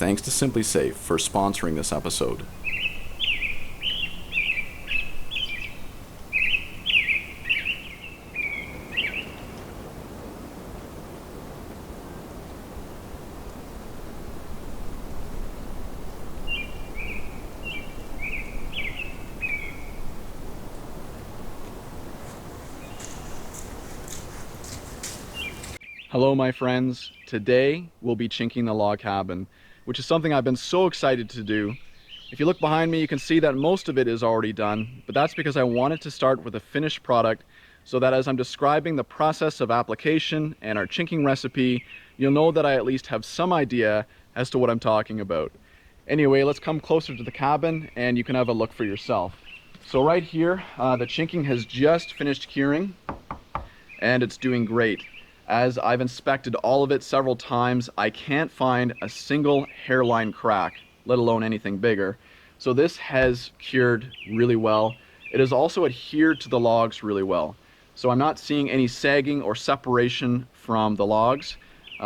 thanks to SimpliSafe for sponsoring this episode. Hello my friends, today we'll be chinking the log cabin, which is something I've been so excited to do. If you look behind me you can see that most of it is already done, but that's because I wanted to start with a finished product so that as I'm describing the process of application and our chinking recipe, you'll know that I at least have some idea as to what I'm talking about. Anyway, let's come closer to the cabin and you can have a look for yourself. So right here, the chinking has just finished curing and it's doing great. As I've inspected all of it several times, I can't find a single hairline crack, let alone anything bigger. So this has cured really well. It has also adhered to the logs really well. So I'm not seeing any sagging or separation from the logs,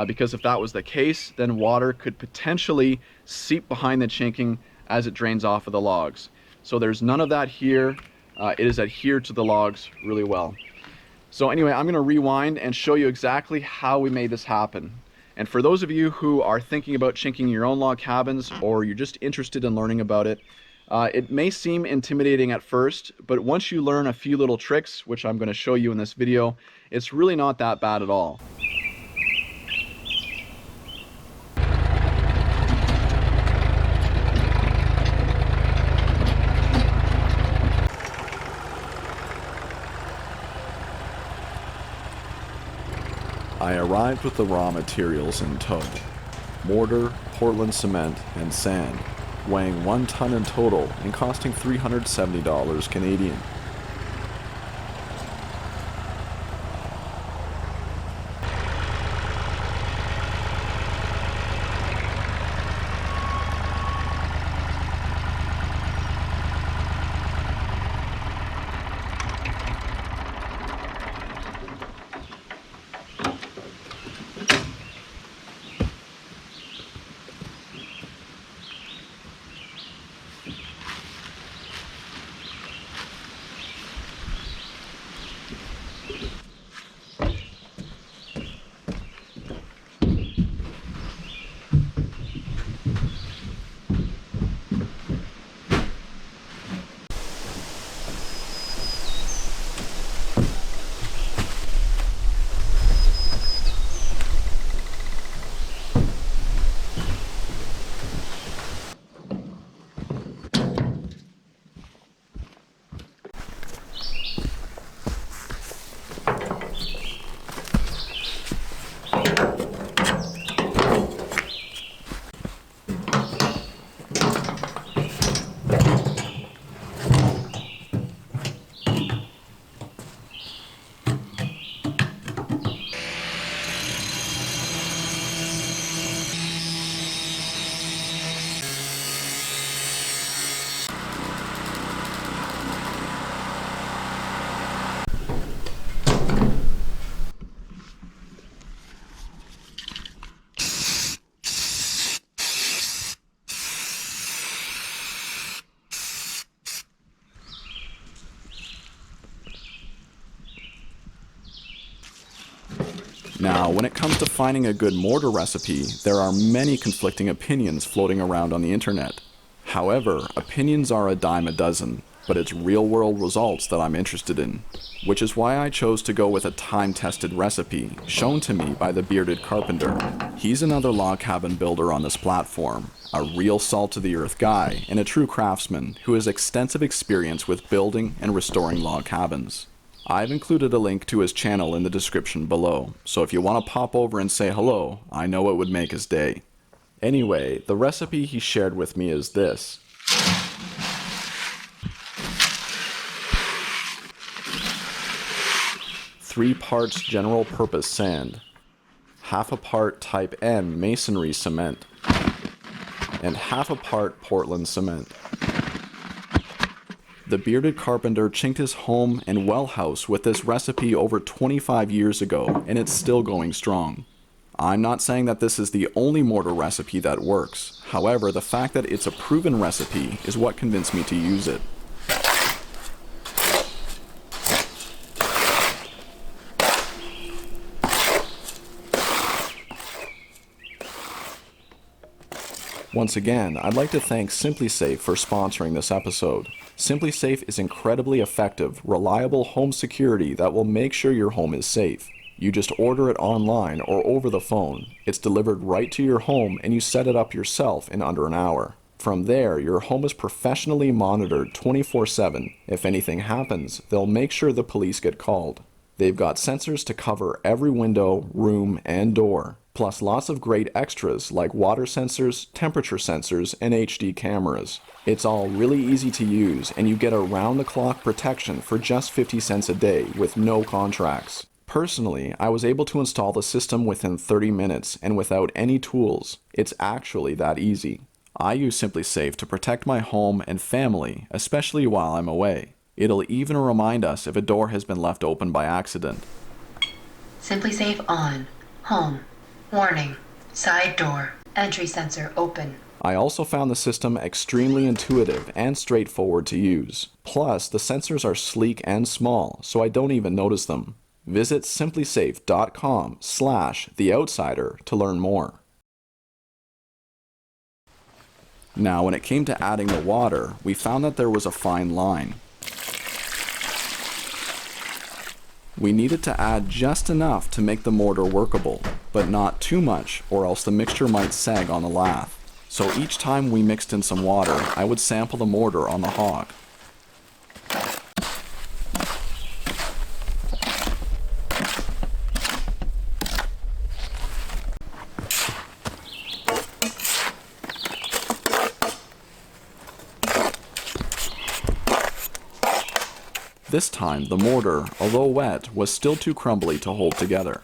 because if that was the case, then water could potentially seep behind the chinking as it drains off of the logs. So there's none of that here. It has adhered to the logs really well. So anyway, I'm going to rewind and show you exactly how we made this happen. And for those of you who are thinking about chinking your own log cabins, or you're just interested in learning about it, it may seem intimidating at first, but once you learn a few little tricks, which I'm going to show you in this video, it's really not that bad at all. I arrived with the raw materials in tow: mortar, Portland cement, and sand, weighing 1 ton in total and costing $370 Canadian. Now, when it comes to finding a good mortar recipe, there are many conflicting opinions floating around on the internet. However, opinions are a dime a dozen, but it's real-world results that I'm interested in, which is why I chose to go with a time-tested recipe shown to me by the bearded Carpenter. He's another log cabin builder on this platform, a real salt-to-the-earth guy and a true craftsman who has extensive experience with building and restoring log cabins. I've included a link to his channel in the description below, so if you want to pop over and say hello, I know it would make his day. Anyway, the recipe he shared with me is this. Three parts general purpose sand, half a part type N masonry cement, and half a part Portland cement. The bearded Carpenter chinked his home and well house with this recipe over 25 years ago, and it's still going strong. I'm not saying that this is the only mortar recipe that works. However, the fact that it's a proven recipe is what convinced me to use it. Once again, I'd like to thank SimpliSafe for sponsoring this episode. SimpliSafe is incredibly effective, reliable home security that will make sure your home is safe. You just order it online or over the phone. It's delivered right to your home and you set it up yourself in under an hour. From there, your home is professionally monitored 24/7. If anything happens, they'll make sure the police get called. They've got sensors to cover every window, room, and door, plus lots of great extras like water sensors, temperature sensors, and HD cameras. It's all really easy to use, and you get around-the-clock protection for just 50 cents a day with no contracts. Personally, I was able to install the system within 30 minutes and without any tools. It's actually that easy. I use SimpliSafe to protect my home and family, especially while I'm away. It'll even remind us if a door has been left open by accident. SimpliSafe on. Home. Warning. Side door. Entry sensor open. I also found the system extremely intuitive and straightforward to use. Plus, the sensors are sleek and small, so I don't even notice them. Visit simplisafe.com/theoutsider to learn more. Now, when it came to adding the water, we found that there was a fine line. We needed to add just enough to make the mortar workable, but not too much or else the mixture might sag on the lath. So each time we mixed in some water, I would sample the mortar on the hog. This time, the mortar, although wet, was still too crumbly to hold together.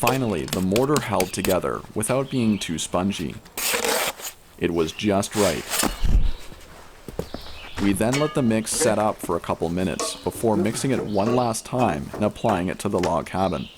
Finally, the mortar held together without being too spongy. It was just right. We then let the mix set up for a couple minutes before mixing it one last time and applying it to the log cabin.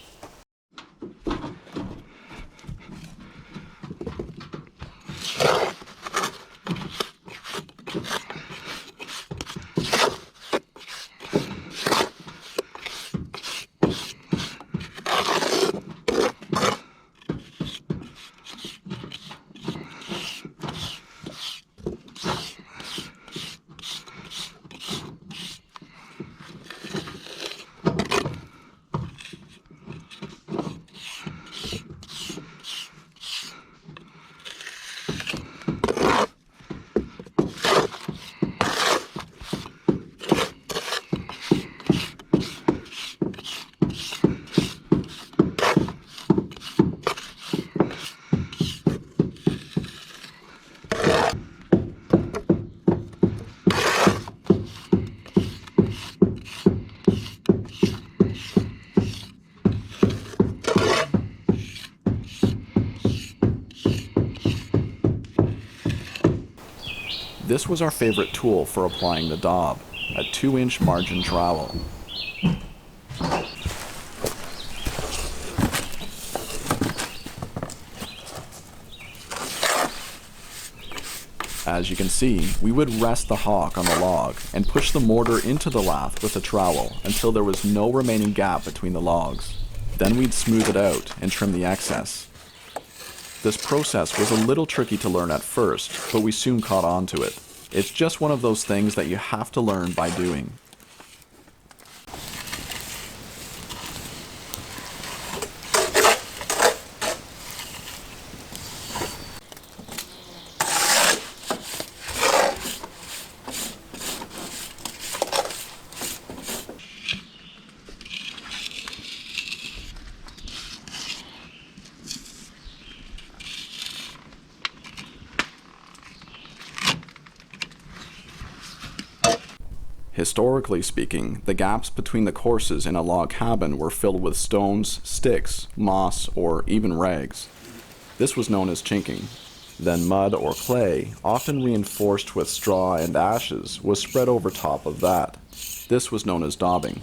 This was our favorite tool for applying the daub, a 2-inch margin trowel. As you can see, we would rest the hawk on the log and push the mortar into the lath with a trowel until there was no remaining gap between the logs. Then we'd smooth it out and trim the excess. This process was a little tricky to learn at first, but we soon caught on to it. It's just one of those things that you have to learn by doing. Historically speaking, the gaps between the courses in a log cabin were filled with stones, sticks, moss, or even rags. This was known as chinking. Then mud or clay, often reinforced with straw and ashes, was spread over top of that. This was known as daubing.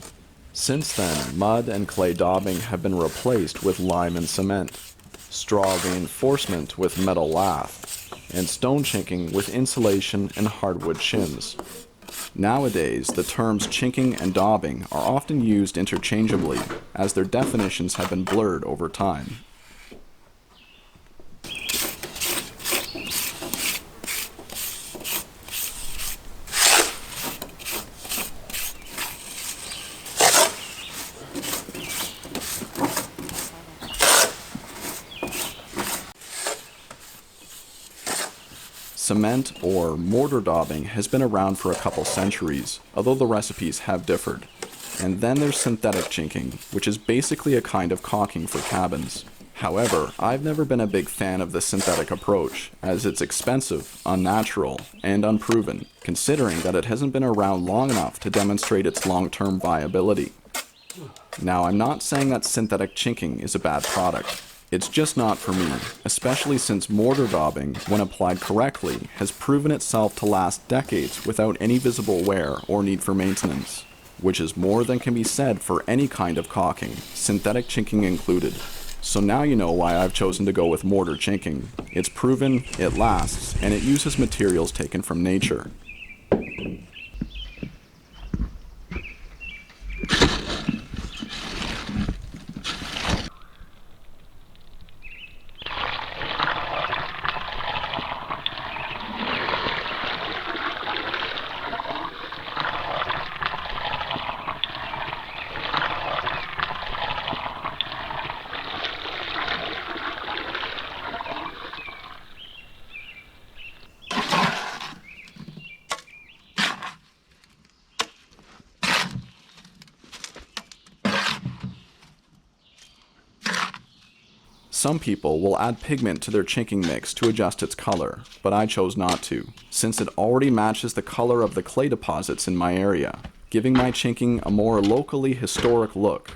Since then, mud and clay daubing have been replaced with lime and cement, straw reinforcement with metal lath, and stone chinking with insulation and hardwood shims. Nowadays, the terms chinking and daubing are often used interchangeably, as their definitions have been blurred over time. Cement or mortar daubing has been around for a couple centuries, although the recipes have differed. And then there's synthetic chinking, which is basically a kind of caulking for cabins. However, I've never been a big fan of the synthetic approach, as it's expensive, unnatural, and unproven, considering that it hasn't been around long enough to demonstrate its long-term viability. Now, I'm not saying that synthetic chinking is a bad product. It's just not for me, especially since mortar daubing, when applied correctly, has proven itself to last decades without any visible wear or need for maintenance, which is more than can be said for any kind of caulking, synthetic chinking included. So now you know why I've chosen to go with mortar chinking. It's proven, it lasts, and it uses materials taken from nature. Some people will add pigment to their chinking mix to adjust its color, but I chose not to, since it already matches the color of the clay deposits in my area, giving my chinking a more locally historic look.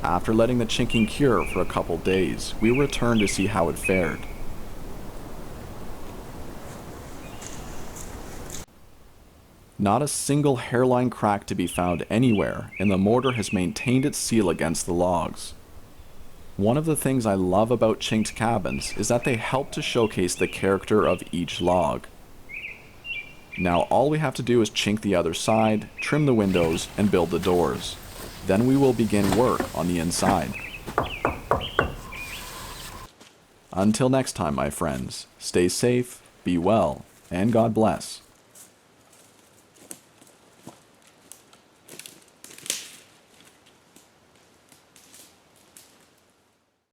After letting the chinking cure for a couple days, we returned to see how it fared. Not a single hairline crack to be found anywhere, and the mortar has maintained its seal against the logs. One of the things I love about chinked cabins is that they help to showcase the character of each log. Now all we have to do is chink the other side, trim the windows, and build the doors. Then we will begin work on the inside. Until next time, my friends, stay safe, be well, and God bless.